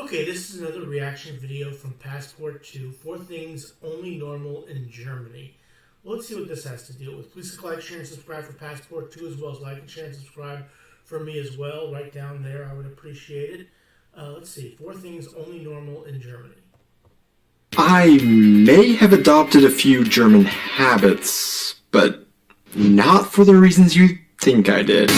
Okay, this is another reaction video from Passport 2, 4 things only normal in Germany. Well, let's see what this has to deal with. Please like, share, and subscribe for Passport 2, as well as like and share and subscribe for me as well. Right down there, I would appreciate it. Let's see, 4 things only normal in Germany. I may have adopted a few German habits, but not for the reasons you think I did.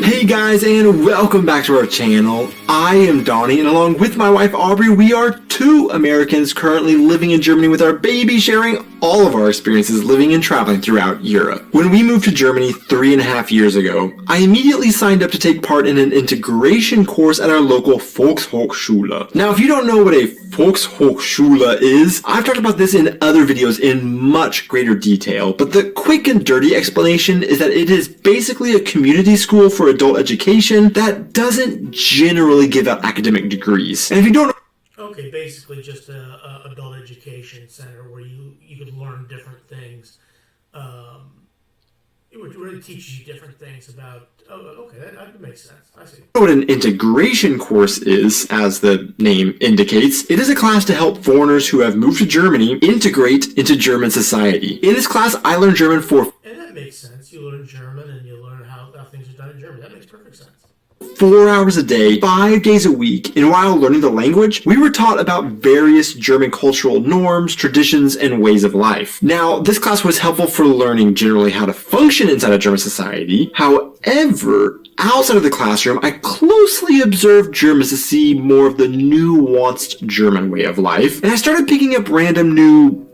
Hey guys, and welcome back to our channel. I am Donnie, and along with my wife Aubrey, we are 2 Americans currently living in Germany with our baby, sharing all of our experiences living and traveling throughout Europe. When we moved to Germany 3.5 years ago, I immediately signed up to take part in an integration course at our local Volkshochschule. Now, if you don't know what a Volkshochschule is, I've talked about this in other videos in much greater detail, but the quick and dirty explanation is that it is basically a community school for adult education that doesn't generally give out academic degrees. And if you don't know, Okay, basically just a adult education center where you could learn different things. It really teaches you different things about. Oh, okay, that makes sense. I see. What an integration course is, as the name indicates, it is a class to help foreigners who have moved to Germany integrate into German society. In this class, I learned German for And that makes sense. You learn German and you learn how things are done in Germany. That makes perfect sense. 4 hours a day, 5 days a week, and while learning the language, we were taught about various German cultural norms, traditions, and ways of life. Now, this class was helpful for learning generally how to function inside of German society. However, outside of the classroom, I closely observed Germans to see more of the nuanced German way of life, and I started picking up random new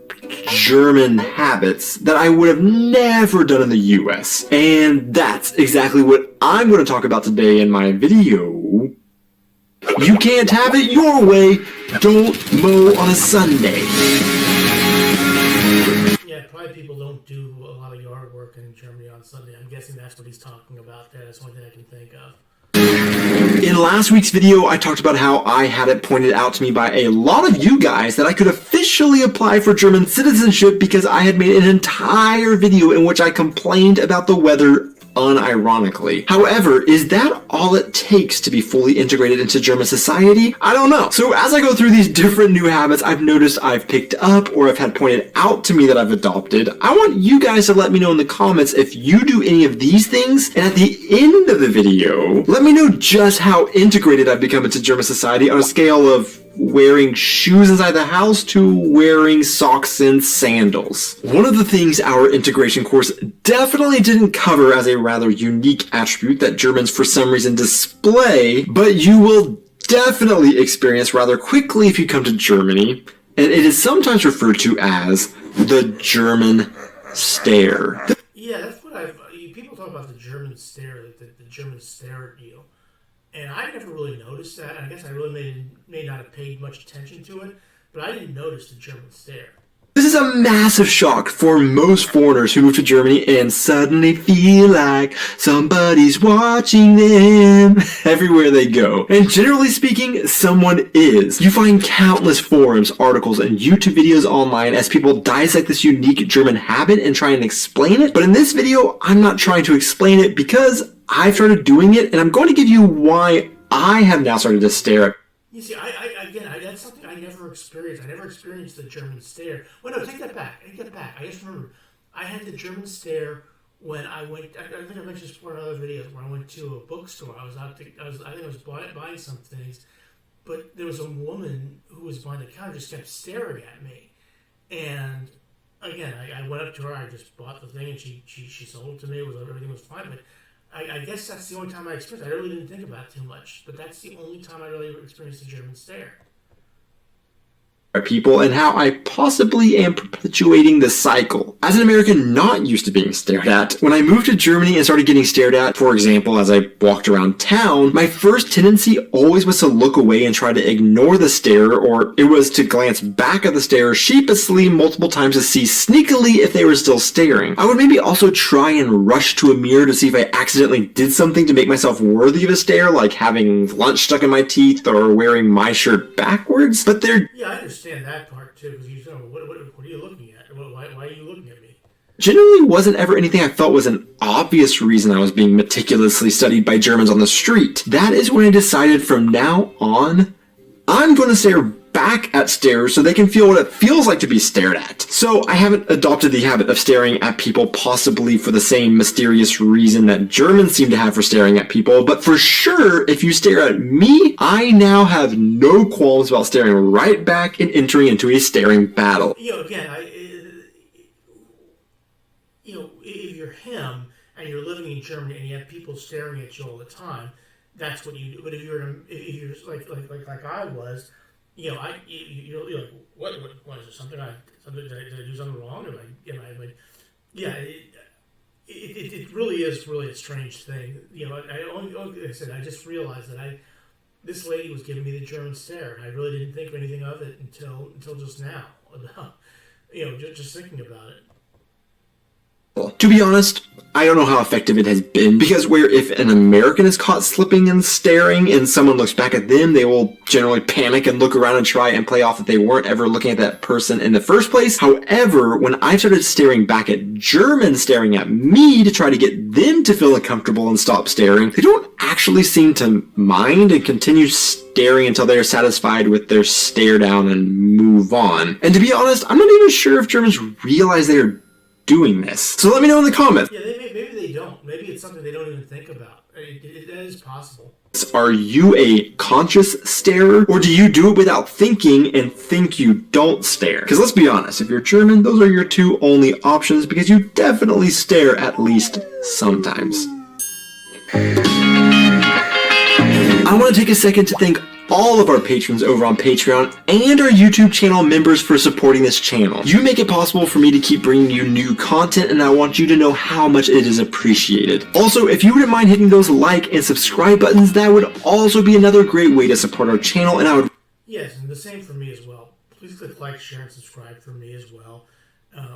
German habits that I would have never done in the US. And that's exactly what I'm going to talk about today in my video. You can't have it your way. Don't mow on a Sunday. Yeah, probably people don't do a lot of yard work in Germany on Sunday. I'm guessing that's what he's talking about there. That's the only thing I can think of. In last week's video, I talked about how I had it pointed out to me by a lot of you guys that I could officially apply for German citizenship because I had made an entire video in which I complained about the weather unironically. However, is that all it takes to be fully integrated into German society? I don't know. So as I go through these different new habits I've noticed I've picked up or have had pointed out to me that I've adopted, I want you guys to let me know in the comments if you do any of these things, and at the end of the video, let me know just how integrated I've become into German society on a scale of wearing shoes inside the house to wearing socks and sandals. One of the things our integration course definitely didn't cover as a rather unique attribute that Germans for some reason display, but you will definitely experience rather quickly if you come to Germany, and it is sometimes referred to as the German stare. Yeah, that's what people talk about the German stare, like the German stare deal. And I never really noticed that. I guess I really may not have paid much attention to it, but I didn't notice the German stare. This is a massive shock for most foreigners who move to Germany and suddenly feel like somebody's watching them everywhere they go. And generally speaking, someone is. You find countless forums, articles, and YouTube videos online as people dissect this unique German habit and try and explain it. But in this video, I'm not trying to explain it because I've started doing it, and I'm going to give you why I have now started to stare at. You see, that's something I never experienced. I never experienced the German stare. Well, no, take that back. I just remember I had the German stare when I went. I think I mentioned this before in other videos. When I went to a bookstore, I think I was buying some things, but there was a woman who was behind the counter just kept staring at me, and again, I went up to her. I just bought the thing, and she sold it to me. Everything was fine, but I guess that's the only time I experienced it. I really didn't think about it too much, but that's the only time I really experienced the German stare. People and how I possibly am perpetuating the cycle. As an American not used to being stared at, when I moved to Germany and started getting stared at, for example, as I walked around town, my first tendency always was to look away and try to ignore the stare, or it was to glance back at the stare sheepishly multiple times to see sneakily if they were still staring. I would maybe also try and rush to a mirror to see if I accidentally did something to make myself worthy of a stare, like having lunch stuck in my teeth or wearing my shirt backwards, but Yeah, I understand. understand that part too, because you know what are you looking at? Why are you looking at me? Generally wasn't ever anything I felt was an obvious reason I was being meticulously studied by Germans on the street. That is when I decided from now on, I'm going to stare back at stares so they can feel what it feels like to be stared at. So I haven't adopted the habit of staring at people possibly for the same mysterious reason that Germans seem to have for staring at people, but for sure, if you stare at me, I now have no qualms about staring right back and entering into a staring battle. You know, again, if you're him and you're living in Germany and you have people staring at you all the time, that's what you do. But if you're like I was, you're like, what is there something did I do something wrong? It really is a strange thing. Like I said, I just realized that this lady was giving me the German stare, and I really didn't think anything of it until just now. Just thinking about it. To be honest, I don't know how effective it has been, because where if an American is caught slipping and staring and someone looks back at them, they will generally panic and look around and try and play off that they weren't ever looking at that person in the first place. However, when I started staring back at Germans staring at me to try to get them to feel uncomfortable and stop staring, they don't actually seem to mind and continue staring until they are satisfied with their stare down and move on. And to be honest, I'm not even sure if Germans realize they are doing this. So let me know in the comments. Yeah, maybe they don't. Maybe it's something they don't even think about. That is possible. Are you a conscious starer, or do you do it without thinking and think you don't stare? Because let's be honest, if you're German, those are your two only options, because you definitely stare at least sometimes. I want to take a second to thank all of our patrons over on Patreon and our YouTube channel members for supporting this channel. You make it possible for me to keep bringing you new content, and I want you to know how much it is appreciated. Also, if you wouldn't mind hitting those like and subscribe buttons, that would also be another great way to support our channel, and I would... Yes, and the same for me as well. Please click like, share, and subscribe for me as well.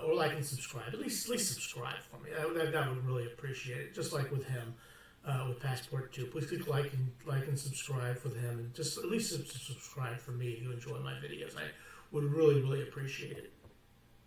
Or like and subscribe. At least subscribe for me. That would really appreciate it, just like with him. With Passport 2. Please click like and subscribe for him, and just at least subscribe for me if you enjoy my videos. I would really appreciate it.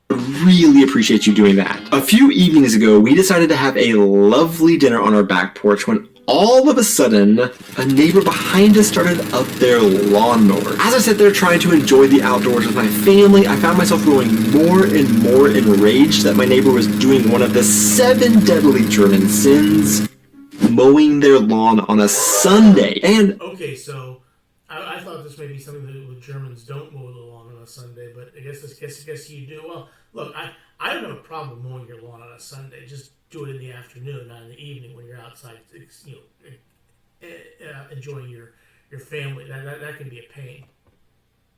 Really appreciate you doing that. A few evenings ago, we decided to have a lovely dinner on our back porch when all of a sudden, a neighbor behind us started up their lawnmower. As I sat there trying to enjoy the outdoors with my family, I found myself growing more and more enraged that my neighbor was doing one of the 7 deadly German sins: mowing their lawn on a Sunday. And okay, so I thought this may be something that the Germans don't mow the lawn on a Sunday, but I guess you do. Well, look, I don't have a problem mowing your lawn on a Sunday. Just do it in the afternoon, not in the evening when you're outside, enjoying your family. That can be a pain.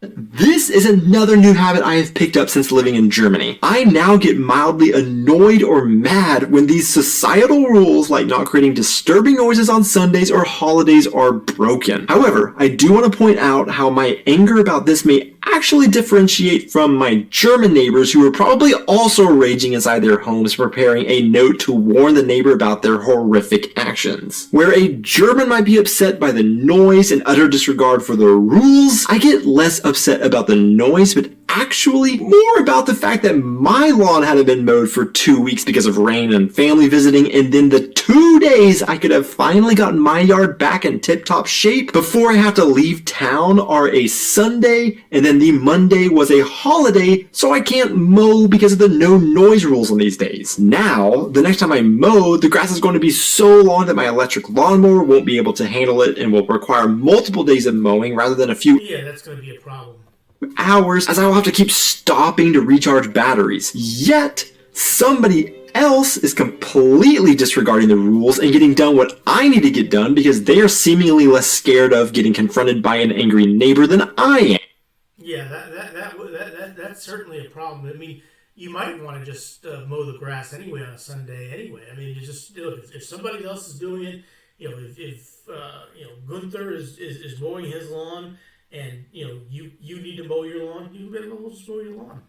This is another new habit I have picked up since living in Germany. I now get mildly annoyed or mad when these societal rules, like not creating disturbing noises on Sundays or holidays, are broken. However, I do want to point out how my anger about this may actually differentiate from my German neighbors, who are probably also raging inside their homes, preparing a note to warn the neighbor about their horrific actions. Where a German might be upset by the noise and utter disregard for the rules, I get less upset about the noise, but actually more about the fact that my lawn hadn't been mowed for 2 weeks because of rain and family visiting, and then the 2 days I could have finally gotten my yard back in tip-top shape before I have to leave town are a Sunday, and then the Monday was a holiday, so I can't mow because of the no noise rules on these days. Now, the next time I mow, the grass is going to be so long that my electric lawnmower won't be able to handle it and will require multiple days of mowing rather than a few... Yeah, that's going to be a problem. ...hours, as I will have to keep stopping to recharge batteries. Yet, somebody else is completely disregarding the rules and getting done what I need to get done because they are seemingly less scared of getting confronted by an angry neighbor than I am. Yeah, that's certainly a problem. I mean, you might want to just mow the grass anyway on a Sunday anyway. I mean, you just if somebody else is doing it, if Gunther is mowing his lawn, and you need to mow your lawn, you better just mow your lawn.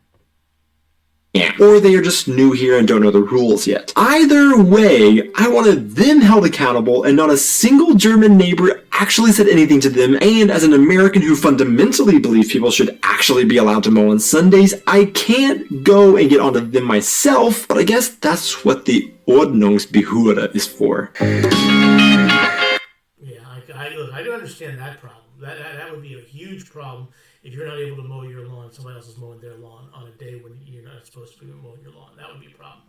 Yeah. or they are just new here and don't know the rules yet. Either way, I wanted them held accountable, and not a single German neighbor actually said anything to them, and as an American who fundamentally believes people should actually be allowed to mow on Sundays, I can't go and get onto them myself, but I guess that's what the Ordnungsbehörde is for. I do understand that problem. That would be a huge problem if you're not able to mow your lawn, somebody else is mowing their lawn on a day when you're not supposed to be mowing your lawn. That would be a problem.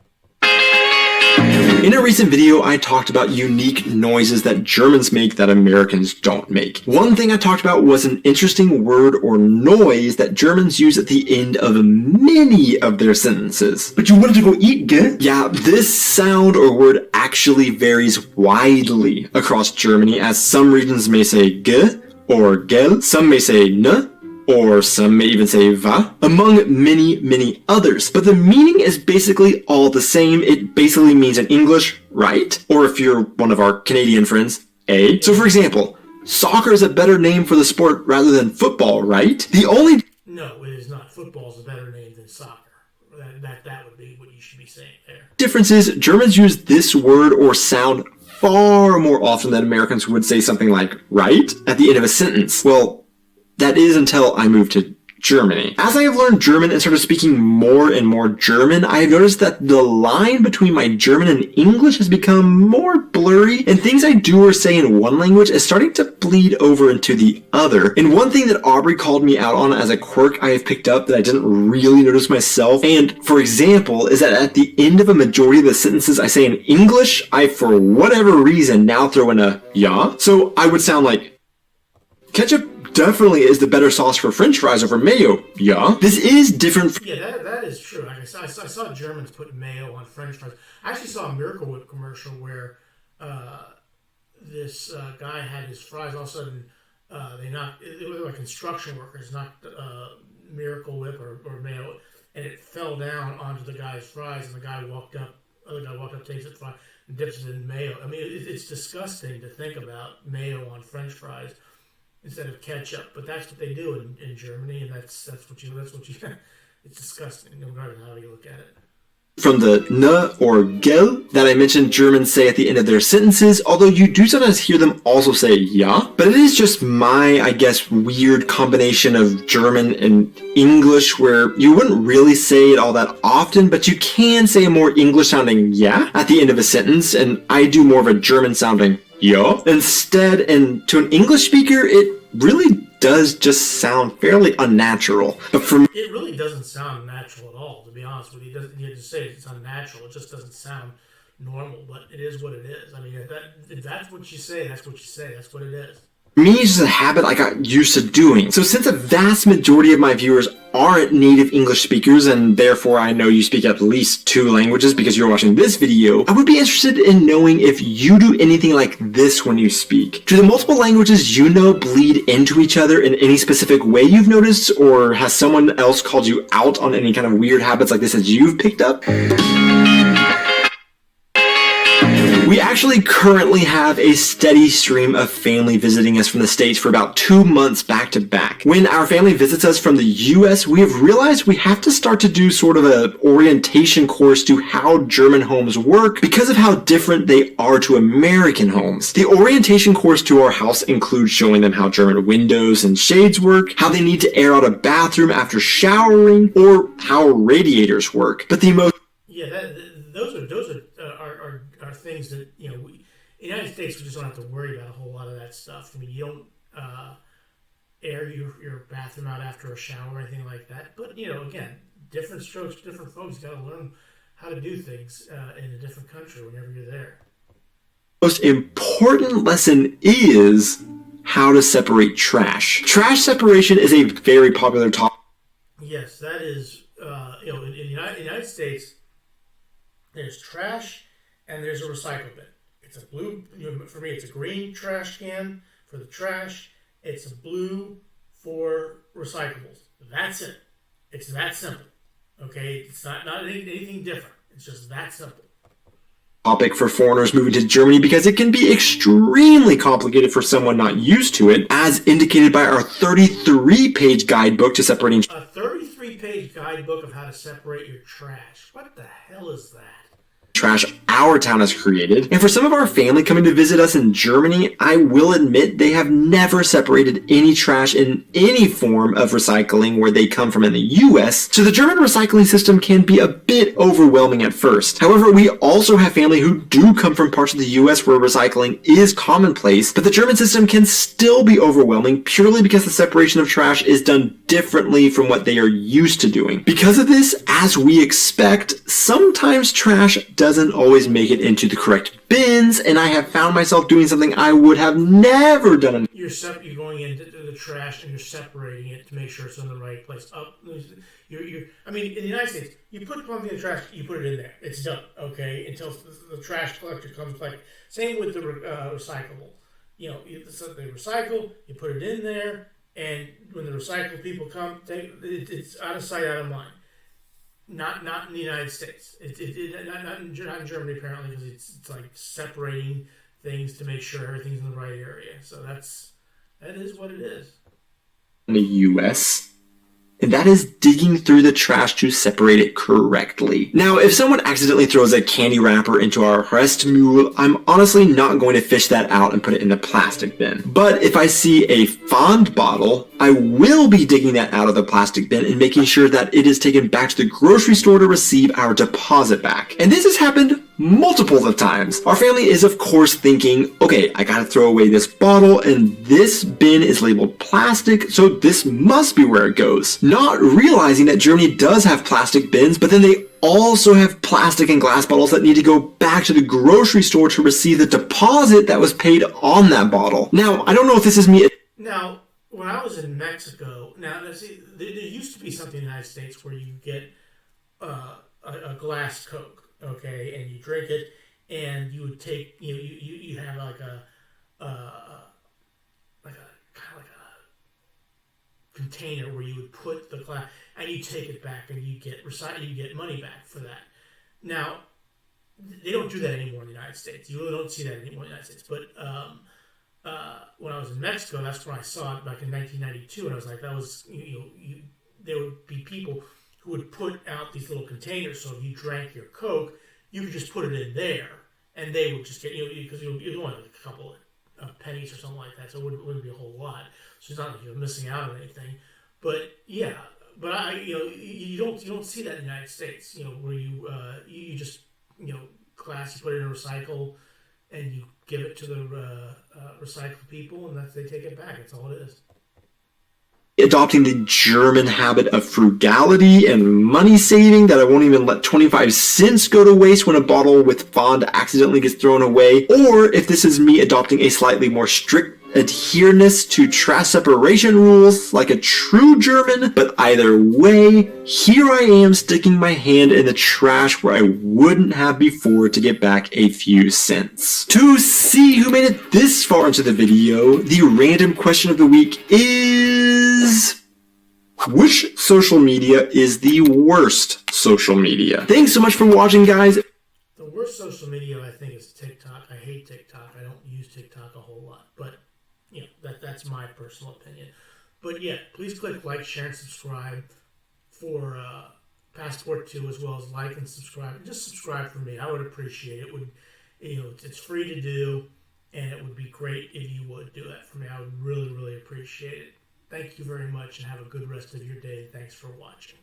In a recent video, I talked about unique noises that Germans make that Americans don't make. One thing I talked about was an interesting word or noise that Germans use at the end of many of their sentences. But you wanted to go eat, gell? Yeah, this sound or word actually varies widely across Germany, as some regions may say g or gel, some may say n, or some may even say va, among many others. But the meaning is basically all the same. It basically means in English, right? Or if you're one of our Canadian friends, A. So for example, soccer is a better name for the sport rather than football, right? No, it is not. Football is a better name than soccer. That would be what you should be saying there. Difference is Germans use this word or sound far more often than Americans would say something like right at the end of a sentence. Well, that is until I moved to Germany. As I have learned German and started speaking more and more German, I have noticed that the line between my German and English has become more blurry, and things I do or say in one language is starting to bleed over into the other. And one thing that Aubrey called me out on as a quirk I have picked up that I didn't really notice myself, and for example, is that at the end of a majority of the sentences I say in English, I for whatever reason now throw in a ja. So I would sound like, ketchup definitely is the better sauce for French fries over mayo. Yeah. This is different. Yeah, that is true. Like I saw Germans put mayo on French fries. I actually saw a Miracle Whip commercial where this guy had his fries. All of a sudden, it was like construction workers knocked Miracle Whip or mayo, and it fell down onto the guy's fries, and the guy walked up, takes the fry, and dips it in mayo. I mean, it's disgusting to think about mayo on French fries instead of ketchup, but that's what they do in Germany, and that's what you it's disgusting no matter how you look at it. From the n or gel that I mentioned Germans say at the end of their sentences, although you do sometimes hear them also say ja, but it is just my, I guess, weird combination of German and English where you wouldn't really say it all that often, but you can say a more English sounding ja at the end of a sentence, and I do more of a German sounding ja instead, and to an English speaker, it really does just sound fairly unnatural. But for me, it really doesn't sound natural at all, to be honest with you. You just say it's unnatural. It just doesn't sound normal, but it is what it is. I mean, if that's what you say, that's what you say. That's what it is. Me, it's just a habit I got used to doing. So since a vast majority of my viewers aren't native English speakers, and therefore I know you speak at least 2 languages because you're watching this video, I would be interested in knowing if you do anything like this when you speak. Do the multiple languages you know bleed into each other in any specific way you've noticed, or has someone else called you out on any kind of weird habits like this that you've picked up? We actually currently have a steady stream of family visiting us from the States for about 2 months back to back. When our family visits us from the US, we have realized we have to start to do sort of an orientation course to how German homes work because of how different they are to American homes. The orientation course to our house includes showing them how German windows and shades work, how they need to air out a bathroom after showering, or how radiators work. But the most those are things that, you know, in the United States we just don't have to worry about a whole lot of that stuff. I mean, you don't air your bathroom out after a shower or anything like that. But, you know, again, different strokes, different folks. You got to learn how to do things in a different country whenever you're there. Most important lesson is how to separate trash. Trash separation is a very popular topic. Yes, that is, you know, in the United States, there's trash and there's a recycle bin. It's a blue, you know, for me, it's a green trash can for the trash. It's a blue for recyclables. That's it. It's that simple. Okay? It's not anything different. It's just that simple. Topic for foreigners moving to Germany because it can be extremely complicated for someone not used to it, as indicated by our 33-page guidebook to separating. A 33 3-page guidebook of how to separate your trash. What the hell is that? Trash our town has created. And for some of our family coming to visit us in Germany, I will admit they have never separated any trash in any form of recycling where they come from in the US, so the German recycling system can be a bit overwhelming at first. However, we also have family who do come from parts of the US where recycling is commonplace, but the German system can still be overwhelming purely because the separation of trash is done differently from what they are used to doing. Because of this, as we expect, sometimes trash doesn't always make it into the correct bins, and I have found myself doing something I would have never done. You're going into the trash and you're separating it to make sure it's in the right place. I mean, in the United States, you put something in the trash, you put it in there. It's done, okay? Until the trash collector comes collect. Same with the recyclable. So they recycle, you put it in there, and when the recycle people come, it's out of sight, out of mind. Not in the United States. Not in Germany apparently, because it's like separating things to make sure everything's in the right area. So that is what it is. In the US. And that is digging through the trash to separate it correctly. Now, if someone accidentally throws a candy wrapper into our Restmüll, I'm honestly not going to fish that out and put it in the plastic bin. But if I see a fond bottle, I will be digging that out of the plastic bin and making sure that it is taken back to the grocery store to receive our deposit back. And this has happened multiple of times. Our family is of course thinking, okay, I gotta throw away this bottle and this bin is labeled plastic, so this must be where it goes. Not realizing that Germany does have plastic bins, but then they also have plastic and glass bottles that need to go back to the grocery store to receive the deposit that was paid on that bottle. Now, I don't know if this is me. Now, when I was in Mexico, there used to be something in the United States where you get a glass Coke. Okay, and you drink it, and you would take, you have like a kind of like a container where you would put the glass, and you take it back, and you get money back for that. Now, they don't do that anymore in the United States. You really don't see that anymore in the United States. But when I was in Mexico, that's when I saw it back in 1992, and I was like, that was there would be people who would put out these little containers, so if you drank your Coke, you could just put it in there, and they would just get, because it was only like a couple of pennies or something like that, so it wouldn't be a whole lot. So it's not like you're missing out on anything. But yeah, you don't see that in the United States, where you just, glass, you put it in a recycle, and you give it to the recycle people, and they take it back. That's all it is. Adopting the German habit of frugality and money saving, that I won't even let 25 cents go to waste when a bottle with fond accidentally gets thrown away, or if this is me adopting a slightly more strict adherence to trash separation rules like a true German. But either way, here I am sticking my hand in the trash where I wouldn't have before to get back a few cents. To see who made it this far into the video, the random question of the week is: which social media is the worst social media? Thanks so much for watching, guys. The worst social media, I think, is TikTok. I hate TikTok. I don't use TikTok a whole lot, but that's my personal opinion. But yeah, please click like, share, and subscribe for Passport 2, as well as like and subscribe. And just subscribe for me. I would appreciate it. It's free to do, and it would be great if you would do that for me. I would really, really appreciate it. Thank you very much, and have a good rest of your day. Thanks for watching.